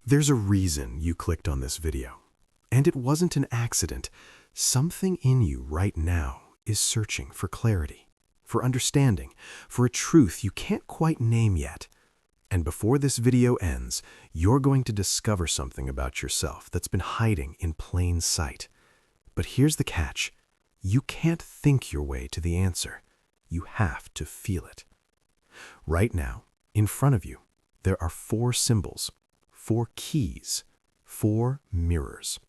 There's a reason you clicked on this video. And it wasn't an accident. Something in you right now is searching for clarity, for understanding, for a truth you can't quite name yet. And before this video ends, you're going to discover something about yourself that's been hiding in plain sight. But here's the catch. You can't think your way to the answer. You have to feel it. Right now, in front of you, there are 4 symbols, 4 keys, 4 mirrors.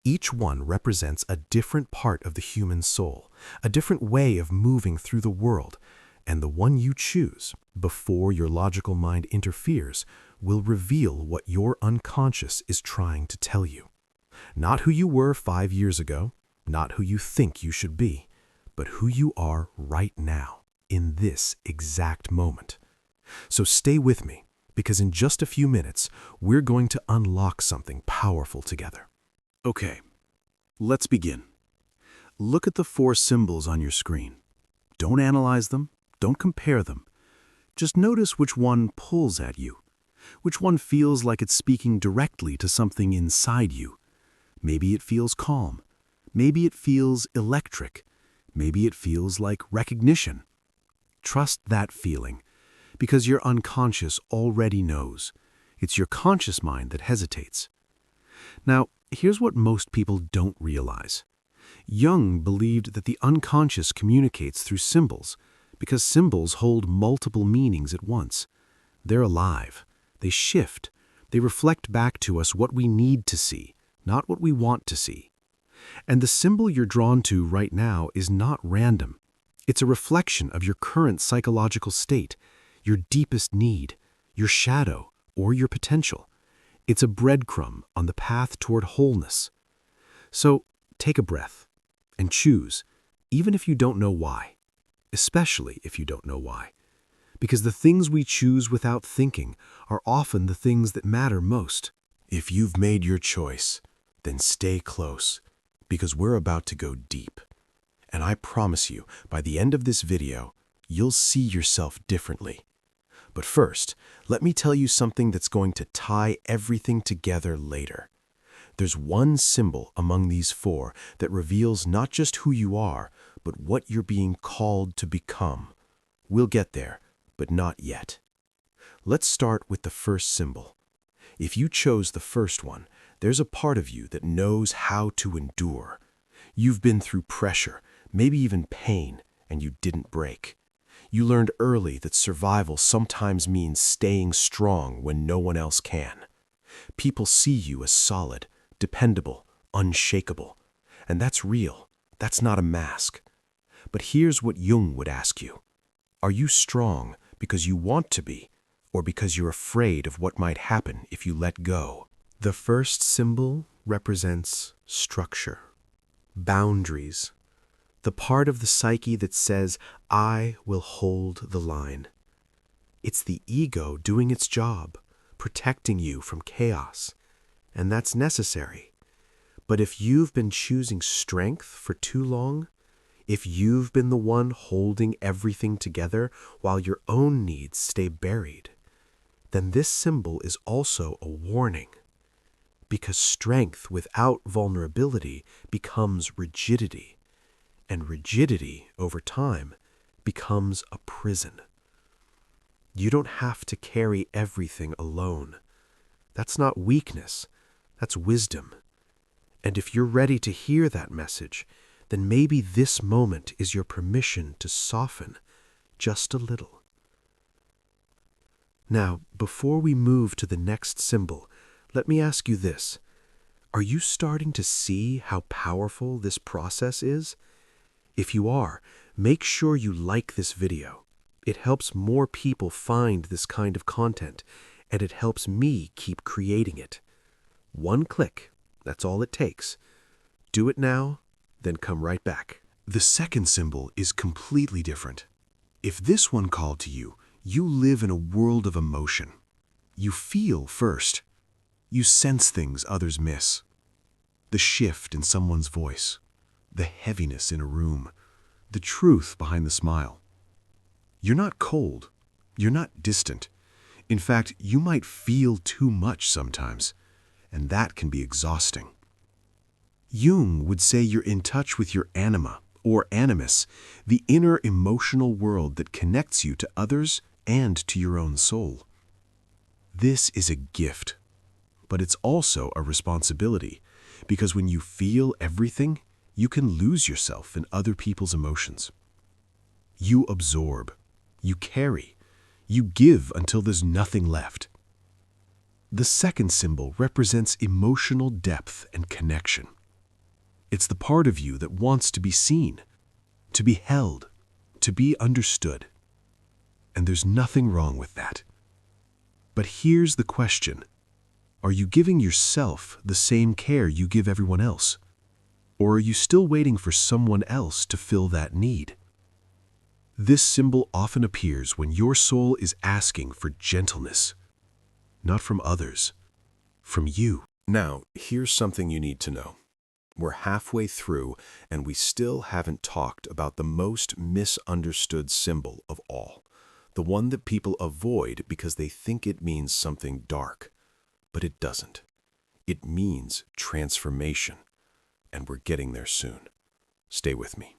Each one represents a different part of the human soul, a different way of moving through the world, and the one you choose, before your logical mind interferes, will reveal what your unconscious is trying to tell you. Not who you were 5 years ago, not who you think you should be, but who you are right now, in this exact moment. So stay with me, because in just a few minutes, we're going to unlock something powerful together. Okay, let's begin. Look at the 4 symbols on your screen. Don't analyze them, don't compare them. Just notice which one pulls at you, which one feels like it's speaking directly to something inside you. Maybe it feels calm, maybe it feels electric, maybe it feels like recognition. Trust that feeling, because your unconscious already knows. It's your conscious mind that hesitates. Now, here's what most people don't realize. Jung believed that the unconscious communicates through symbols, because symbols hold multiple meanings at once. They're alive. They shift. They reflect back to us what we need to see, not what we want to see. And the symbol you're drawn to right now is not random. It's a reflection of your current psychological state, your deepest need, your shadow, or your potential. It's a breadcrumb on the path toward wholeness. So take a breath and choose, even if you don't know why, especially if you don't know why. Because the things we choose without thinking are often the things that matter most. If you've made your choice, then stay close, because we're about to go deep. And I promise you, by the end of this video, you'll see yourself differently. But first, let me tell you something that's going to tie everything together later. There's one symbol among these 4 that reveals not just who you are, but what you're being called to become. We'll get there, but not yet. Let's start with the first symbol. If you chose the first one, there's a part of you that knows how to endure. You've been through pressure, maybe even pain, and you didn't break. You learned early that survival sometimes means staying strong when no one else can. People see you as solid, dependable, unshakable. And that's real. That's not a mask. But here's what Jung would ask you. Are you strong because you want to be, or because you're afraid of what might happen if you let go? The first symbol represents structure, boundaries, the part of the psyche that says, I will hold the line. It's the ego doing its job, protecting you from chaos, and that's necessary. But if you've been choosing strength for too long, if you've been the one holding everything together while your own needs stay buried, then this symbol is also a warning. Because strength without vulnerability becomes rigidity. And rigidity, over time, becomes a prison. You don't have to carry everything alone. That's not weakness, that's wisdom. And if you're ready to hear that message, then maybe this moment is your permission to soften just a little. Now, before we move to the next symbol, let me ask you this. Are you starting to see how powerful this process is? If you are, make sure you like this video. It helps more people find this kind of content, and it helps me keep creating it. One click, that's all it takes. Do it now, then come right back. The second symbol is completely different. If this one called to you, you live in a world of emotion. You feel first. You sense things others miss. The shift in someone's voice, the heaviness in a room, the truth behind the smile. You're not cold. You're not distant. In fact, you might feel too much sometimes, and that can be exhausting. Jung would say you're in touch with your anima, or animus, the inner emotional world that connects you to others and to your own soul. This is a gift, but it's also a responsibility, because when you feel everything, you can lose yourself in other people's emotions. You absorb, you carry, you give until there's nothing left. The second symbol represents emotional depth and connection. It's the part of you that wants to be seen, to be held, to be understood. And there's nothing wrong with that. But here's the question. Are you giving yourself the same care you give everyone else? Or are you still waiting for someone else to fill that need? This symbol often appears when your soul is asking for gentleness, not from others, from you. Now, here's something you need to know. We're halfway through, and we still haven't talked about the most misunderstood symbol of all, the one that people avoid because they think it means something dark. But it doesn't. It means transformation, and we're getting there soon. Stay with me.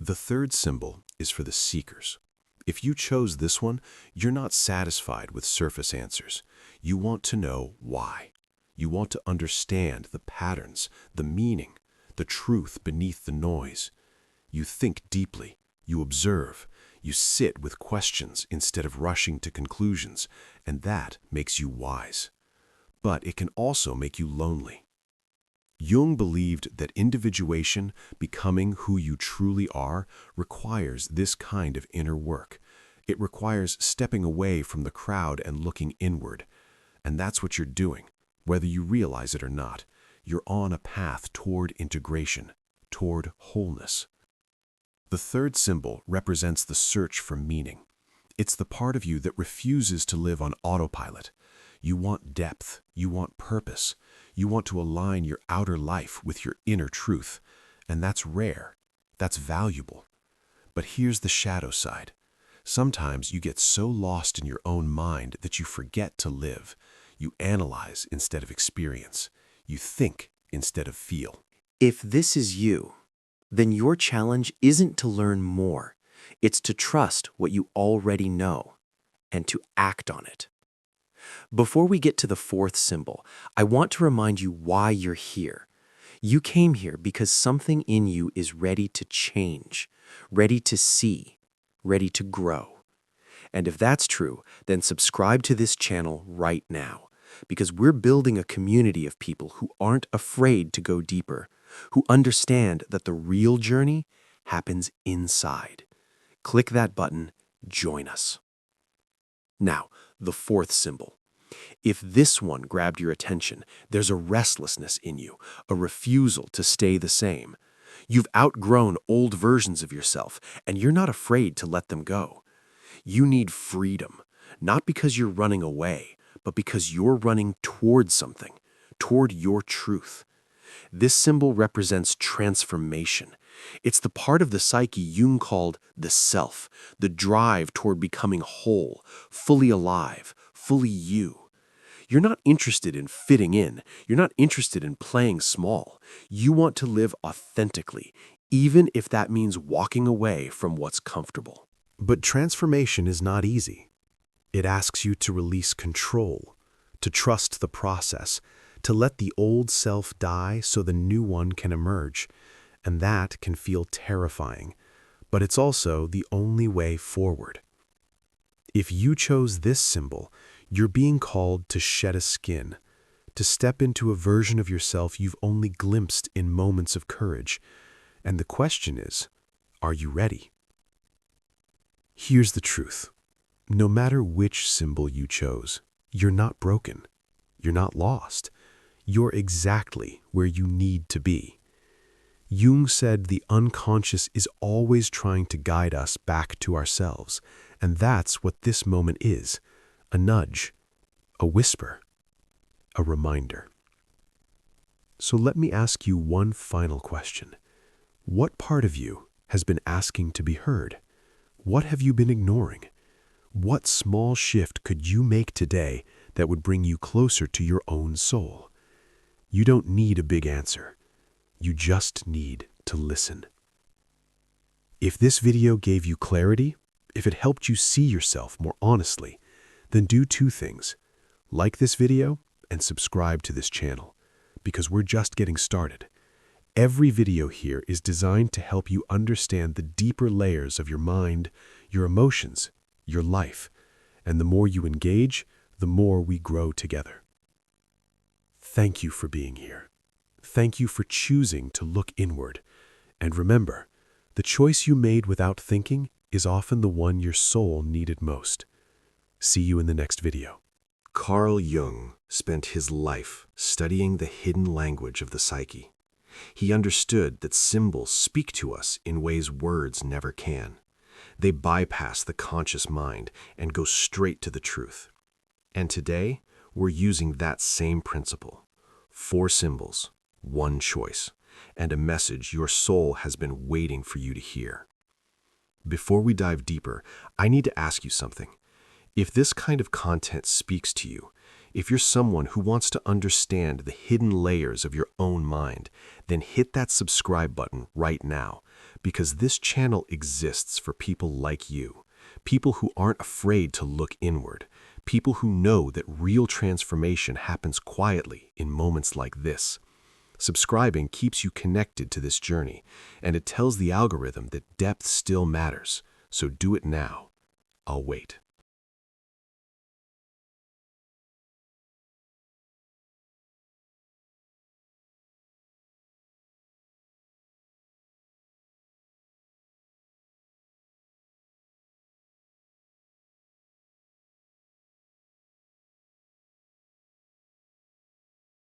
The third symbol is for the seekers. If you chose this one, you're not satisfied with surface answers. You want to know why. You want to understand the patterns, the meaning, the truth beneath the noise. You think deeply, you observe, you sit with questions instead of rushing to conclusions, and that makes you wise. But it can also make you lonely. Jung believed that individuation, becoming who you truly are, requires this kind of inner work. It requires stepping away from the crowd and looking inward. And that's what you're doing. Whether you realize it or not, you're on a path toward integration, toward wholeness. The third symbol represents the search for meaning. It's the part of you that refuses to live on autopilot. You want depth, you want purpose, you want to align your outer life with your inner truth. And that's rare, that's valuable. But here's the shadow side. Sometimes you get so lost in your own mind that you forget to live. You analyze instead of experience. You think instead of feel. If this is you, then your challenge isn't to learn more. It's to trust what you already know and to act on it. Before we get to the fourth symbol, I want to remind you why you're here. You came here because something in you is ready to change, ready to see, ready to grow. And if that's true, then subscribe to this channel right now, because we're building a community of people who aren't afraid to go deeper, who understand that the real journey happens inside. Click that button, join us. Now, the fourth symbol. If this one grabbed your attention, there's a restlessness in you, a refusal to stay the same. You've outgrown old versions of yourself, and you're not afraid to let them go. You need freedom, not because you're running away, but because you're running toward something, toward your truth. This symbol represents transformation. It's the part of the psyche Jung called the self, the drive toward becoming whole, fully alive, fully you. You're not interested in fitting in. You're not interested in playing small. You want to live authentically, even if that means walking away from what's comfortable. But transformation is not easy. It asks you to release control, to trust the process, to let the old self die so the new one can emerge. And that can feel terrifying, but it's also the only way forward. If you chose this symbol, you're being called to shed a skin, to step into a version of yourself you've only glimpsed in moments of courage. And the question is, are you ready? Here's the truth. No matter which symbol you chose, you're not broken. You're not lost. You're exactly where you need to be. Jung said the unconscious is always trying to guide us back to ourselves, and that's what this moment is, a nudge, a whisper, a reminder. So let me ask you one final question. What part of you has been asking to be heard? What have you been ignoring? What small shift could you make today that would bring you closer to your own soul? You don't need a big answer. You just need to listen. If this video gave you clarity, if it helped you see yourself more honestly, then do two things. Like this video and subscribe to this channel, because we're just getting started. Every video here is designed to help you understand the deeper layers of your mind, your emotions, your life, and the more you engage, the more we grow together. Thank you for being here. Thank you for choosing to look inward. And remember, the choice you made without thinking is often the one your soul needed most. See you in the next video. Carl Jung spent his life studying the hidden language of the psyche. He understood that symbols speak to us in ways words never can. They bypass the conscious mind and go straight to the truth. And today, we're using that same principle. 4 symbols, 1 choice, and a message your soul has been waiting for you to hear. Before we dive deeper, I need to ask you something. If this kind of content speaks to you, if you're someone who wants to understand the hidden layers of your own mind, then hit that subscribe button right now, because this channel exists for people like you, people who aren't afraid to look inward, people who know that real transformation happens quietly in moments like this. Subscribing keeps you connected to this journey, and it tells the algorithm that depth still matters, so do it now. I'll wait.